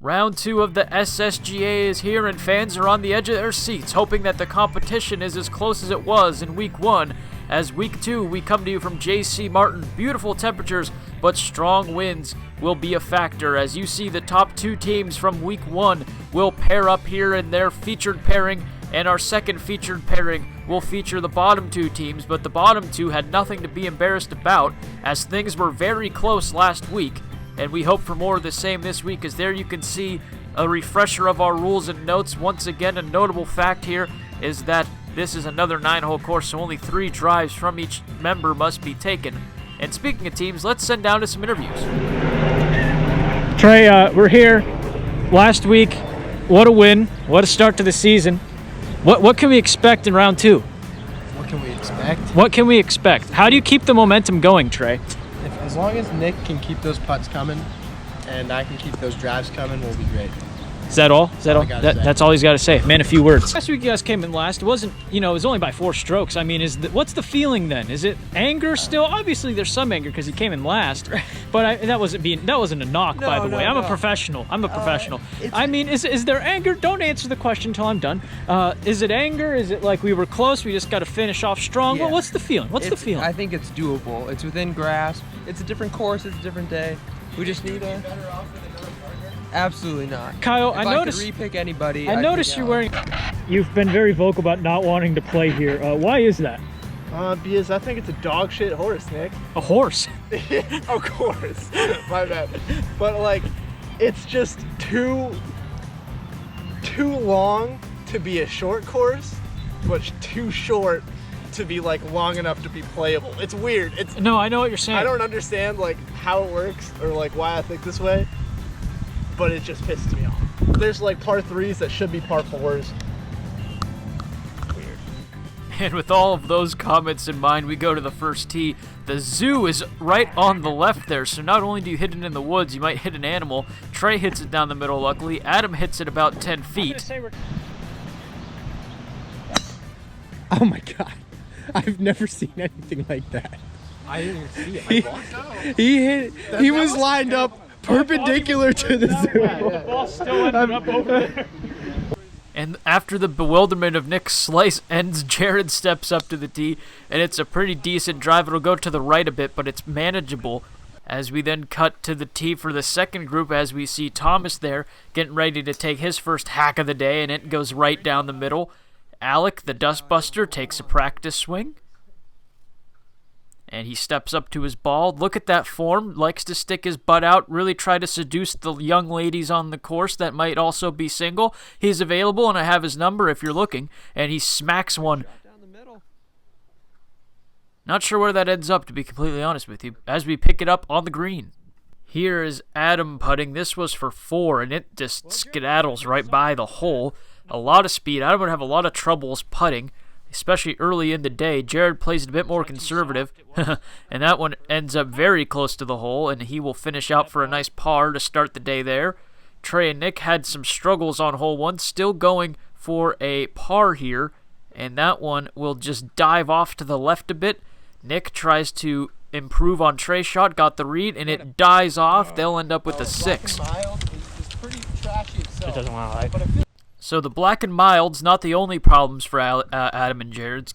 Round 2 of the SSGA is here, and fans are on the edge of their seats, hoping that the competition is as close as it was in Week 1. As Week 2, we come to you from J.C. Martin. Beautiful temperatures, but strong winds will be a factor. As you see, the top 2 teams from Week 1 will pair up here in their featured pairing, and our second featured pairing will feature the bottom 2 teams, but the bottom 2 had nothing to be embarrassed about, as things were very close last week. And we hope for more of the same this week, as there you can see a refresher of our rules and notes. Once again, a notable fact here is that this is another 9-hole course, so only 3 drives from each member must be taken. And speaking of teams, let's send down to some interviews. Trey, we're here last week. What a win. What a start to the season. What can we expect in round 2? What can we expect? What can we expect? How do you keep the momentum going, Trey? As long as Nick can keep those putts coming and I can keep those drives coming, we'll be great. Is that all? Is that all? That's all he's got to say. Man, a few words. Last week you guys came in last. It wasn't, it was only by 4 strokes. I mean, what's the feeling then? Is it anger still? Obviously, there's some anger because he came in last. But that wasn't a knock, by the way. I'm a professional. I'm a professional. I mean, is there anger? Don't answer the question until I'm done. Is it anger? Is it like we were close? We just got to finish off strong? Yeah. Well, what's the feeling? What's the feeling? I think it's doable. It's within grasp. It's a different course. It's a different day. We just need a... Absolutely not. Kyle, I noticed. If I could repick anybody, I noticed you're wearing. You've been very vocal about not wanting to play here. Why is that? Because I think it's a dog shit horse, Nick. A horse? Of course. My bad. But like, it's just too long to be a short course, but too short to be like long enough to be playable. It's weird. No, I know what you're saying. I don't understand like how it works or like why I think this way, but it just pisses me off. There's like par 3s that should be par 4s. Weird. And with all of those comments in mind, we go to the first tee. The zoo is right on the left there, so not only do you hit it in the woods, you might hit an animal. Trey hits it down the middle, luckily. Adam hits it about 10 feet. Oh my god. I've never seen anything like that. I didn't even see it. He was lined up perpendicular to the zoo. The ball still ended up over there. And after the bewilderment of Nick's slice ends, Jared steps up to the tee, and it's a pretty decent drive. It'll go to the right a bit, but it's manageable. As we then cut to the tee for the second group, as we see Thomas there getting ready to take his first hack of the day, and it goes right down the middle. Alec, the dustbuster, takes a practice swing. And he steps up to his ball. Look at that form. Likes to stick his butt out. Really try to seduce the young ladies on the course that might also be single. He's available, and I have his number if you're looking. And he smacks one. Not sure where that ends up, to be completely honest with you, as we pick it up on the green. Here is Adam putting. This was for 4, and it just skedaddles right by the hole. A lot of speed. Adam would have a lot of troubles putting, especially early in the day. Jared plays it a bit more conservative, and that one ends up very close to the hole, and he will finish out for a nice par to start the day there. Trey and Nick had some struggles on hole 1, still going for a par here, and that one will just dive off to the left a bit. Nick tries to improve on Trey's shot, got the read, and it dies off. They'll end up with a 6. It doesn't want to lie. So the black and mild's not the only problems for Adam and Jared,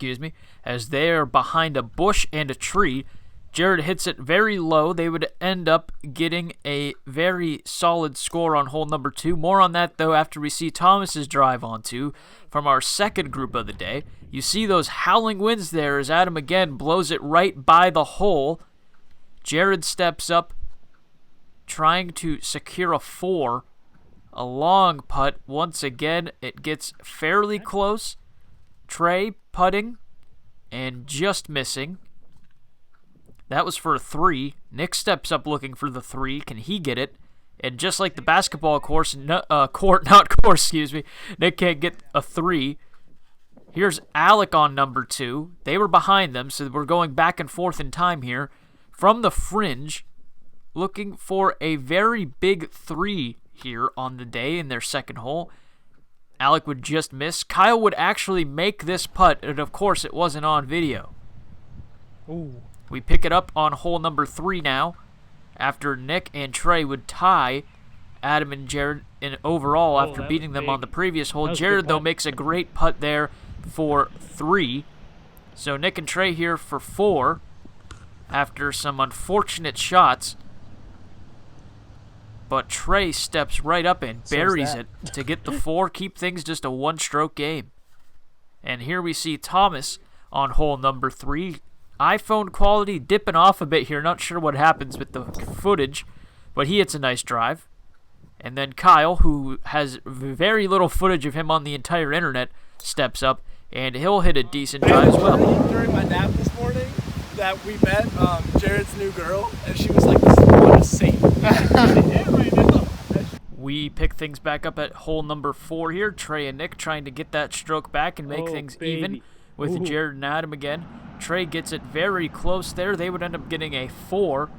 as they are behind a bush and a tree. Jared hits it very low. They would end up getting a very solid score on hole number 2. More on that, though, after we see Thomas's drive on 2 from our second group of the day. You see those howling winds there as Adam again blows it right by the hole. Jared steps up, trying to secure a 4. A long putt. Once again, it gets fairly close. Trey putting. and just missing. That was for a 3. Nick steps up looking for the 3. Can he get it? And just like the basketball court, excuse me, Nick can't get a 3. Here's Alec on number 2. They were behind them, so we're going back and forth in time here. From the fringe, looking for a very big 3 here on the day in their second hole. Alec would just miss. Kyle would actually make this putt, and of course it wasn't on video. Ooh. We pick it up on hole number 3 now, after Nick and Trey would tie Adam and Jared in overall after beating them on the previous hole. Jared, though, makes a great putt there for 3. So Nick and Trey here for 4 after some unfortunate shots. But Trey steps right up and buries it to get the 4, keep things just a one-stroke game. And here we see Thomas on hole number 3. iPhone quality dipping off a bit here. Not sure what happens with the footage, but he hits a nice drive. And then Kyle, who has very little footage of him on the entire internet, steps up, and he'll hit a decent drive as well. During my nap this morning, that we met Jared's new girl, and she was like, "This is what a saint." We pick things back up at hole number 4 here. Trey and Nick trying to get that stroke back and make things even with Jared and Adam again. Trey gets it very close there. They would end up getting a 4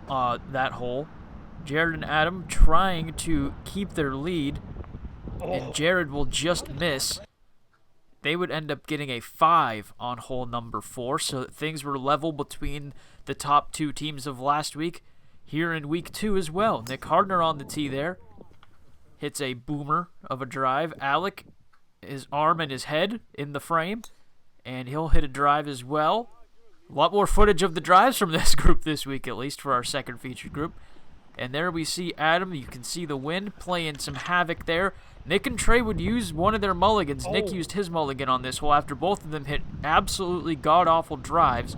that hole. Jared and Adam trying to keep their lead, and Jared will just miss. They would end up getting a 5 on hole number 4, so things were level between the top 2 teams of last week here in week 2 as well. Nick Hardner on the tee there. Hits a boomer of a drive. Alec, his arm and his head in the frame, and he'll hit a drive as well. A lot more footage of the drives from this group this week, at least for our second featured group. And there we see Adam. You can see the wind playing some havoc there. Nick and Trey would use one of their mulligans. Nick used his mulligan on this hole after both of them hit absolutely god-awful drives.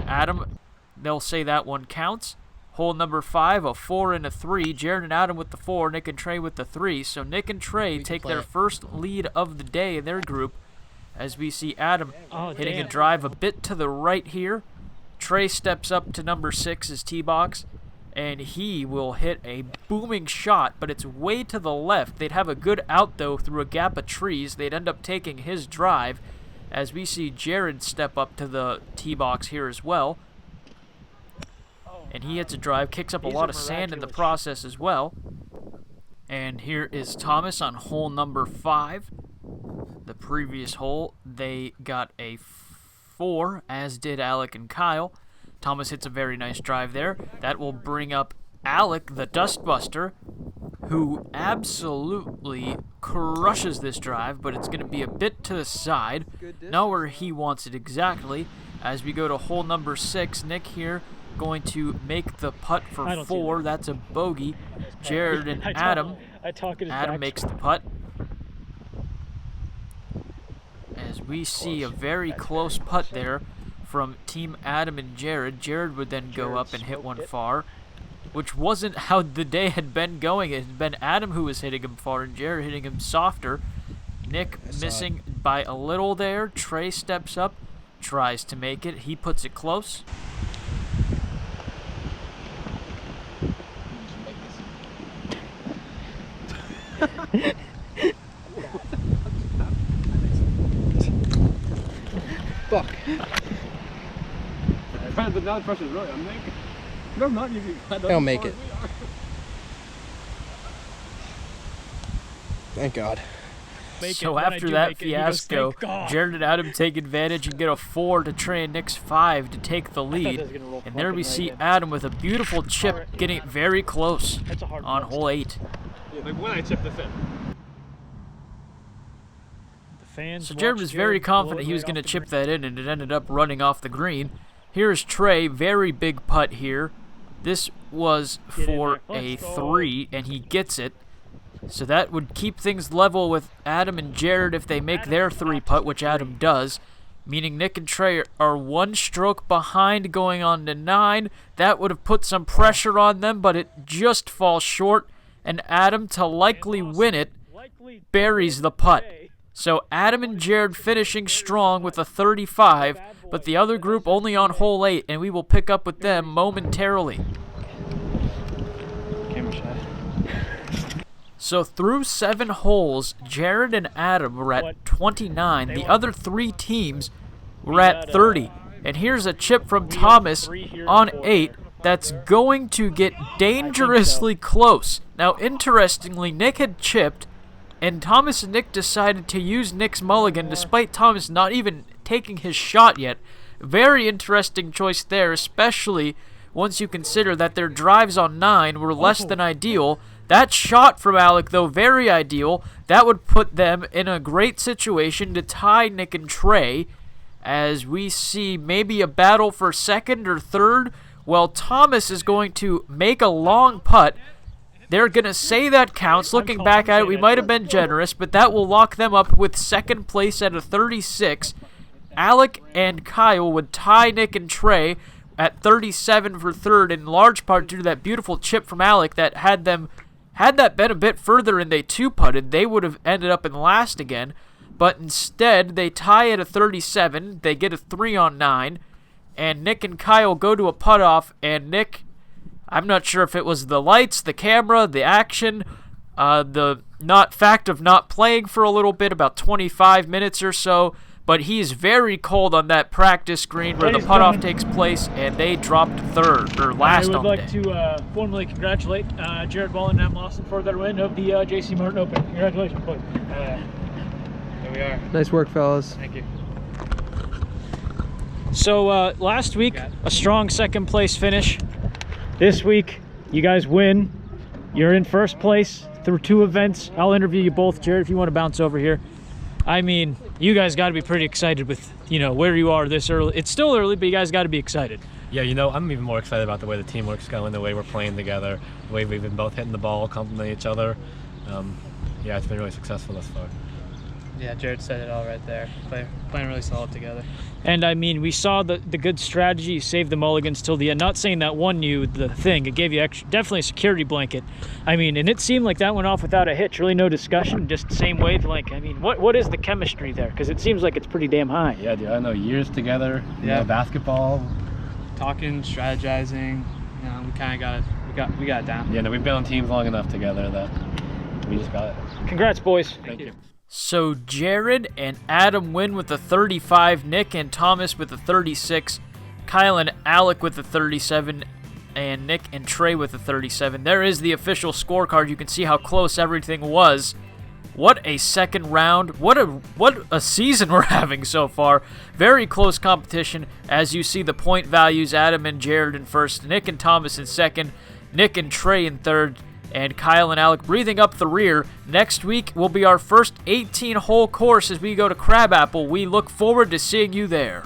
Adam, they'll say that one counts. Hole number 5, a 4 and a 3. Jared and Adam with the 4, Nick and Trey with the 3. So Nick and Trey take their first lead of the day in their group, as we see Adam hitting a drive a bit to the right here. Trey steps up to number 6, his tee box, and he will hit a booming shot, but it's way to the left. They'd have a good out, though, through a gap of trees. They'd end up taking his drive, as we see Jared step up to the tee box here as well. And he hits a drive, kicks up a lot of sand in the process as well. And here is Thomas on hole number 5. The previous hole, they got a 4, as did Alec and Kyle. Thomas hits a very nice drive there. That will bring up Alec, the Dustbuster, who absolutely crushes this drive, but it's going to be a bit to the side. Not where he wants it exactly. As we go to hole number 6, Nick here going to make the putt for 4. That's a bogey. Jared and Adam. Adam makes the putt. As we see a very close putt there from Team Adam and Jared. Jared would then go up and hit one far, which wasn't how the day had been going. It had been Adam who was hitting him far and Jared hitting him softer. Nick missing by a little there. Trey steps up, tries to make it. He puts it close. Fuck. But now the pressure's really on Nick. No, not you. I'll make it. Thank God. So after that fiasco, Jared and Adam take advantage and get a 4 to Trey and Nick's 5 to take the lead. And there we see Adam with a beautiful chip getting it very close on hole 8. Like when I chip this in. So Jared was very confident he was going to chip that in, and it ended up running off the green. Here's Trey, very big putt here. This was for a 3, and he gets it. So that would keep things level with Adam and Jared if they make their 3 putt, which Adam does, meaning Nick and Trey are 1 stroke behind going on to 9. That would have put some pressure on them, but it just falls short, and Adam, to likely win it, buries the putt. So Adam and Jared finishing strong with a 35, but the other group only on hole 8, and we will pick up with them momentarily. Camera shy. So through 7 holes, Jared and Adam were at 29. The other 3 teams were at 30. And here's a chip from Thomas on 8 that's going to get dangerously close. Now, interestingly, Nick had chipped, and Thomas and Nick decided to use Nick's mulligan despite Thomas not even taking his shot yet. Very interesting choice there, especially once you consider that their drives on 9 were less than ideal. That shot from Alec, though, very ideal. That would put them in a great situation to tie Nick and Trey, as we see maybe a battle for second or third. Well, Thomas is going to make a long putt. They're going to say that counts. Looking back at it, we might have been generous, but that will lock them up with second place at a 36. Alec and Kyle would tie Nick and Trey at 37 for third, in large part due to that beautiful chip from Alec that had that been a bit further and they two-putted, they would have ended up in last again. But instead, they tie at a 37. They get a 3 on 9. And Nick and Kyle go to a putt-off, and Nick, I'm not sure if it was the lights, the camera, the action, the fact of not playing for a little bit, about 25 minutes or so, but he's very cold on that practice green where the putt-off takes place, and they dropped third, or last on the day. I would like to formally congratulate Jared Ball and Matt Lawson for their win of the JC Martin Open. Congratulations, boys. There we are. Nice work, fellas. Thank you. So last week, a strong second place finish. This week, you guys win. You're in first place through 2 events. I'll interview you both. Jared, if you want to bounce over here. I mean, you guys got to be pretty excited with, where you are this early. It's still early, but you guys got to be excited. Yeah, I'm even more excited about the way the teamwork's going, the way we're playing together, the way we've been both hitting the ball, complimenting each other. Yeah, it's been really successful thus far. Yeah, Jared said it all right there. Playing really solid together. And I mean, we saw the good strategy. You saved the mulligans till the end. Not saying that won you the thing. It gave you definitely a security blanket. I mean, and it seemed like that went off without a hitch. Really no discussion. Just same wavelength. I mean, what is the chemistry there? Because it seems like it's pretty damn high. Yeah, dude, I know, years together. Yeah, basketball. Talking, strategizing. We kind of we got it down. Yeah, no, we've been on teams long enough together that we just got it. Congrats, boys. Thank you. So Jared and Adam win with a 35, Nick and Thomas with a 36, Kyle and Alec with a 37, and Nick and Trey with a 37. There is the official scorecard. You can see how close everything was. What a second round. What a season we're having so far. Very close competition. As you see the point values, Adam and Jared in first, Nick and Thomas in second, Nick and Trey in third, and Kyle and Alec breathing up the rear. Next week will be our first 18-hole course as we go to Crabapple. We look forward to seeing you there.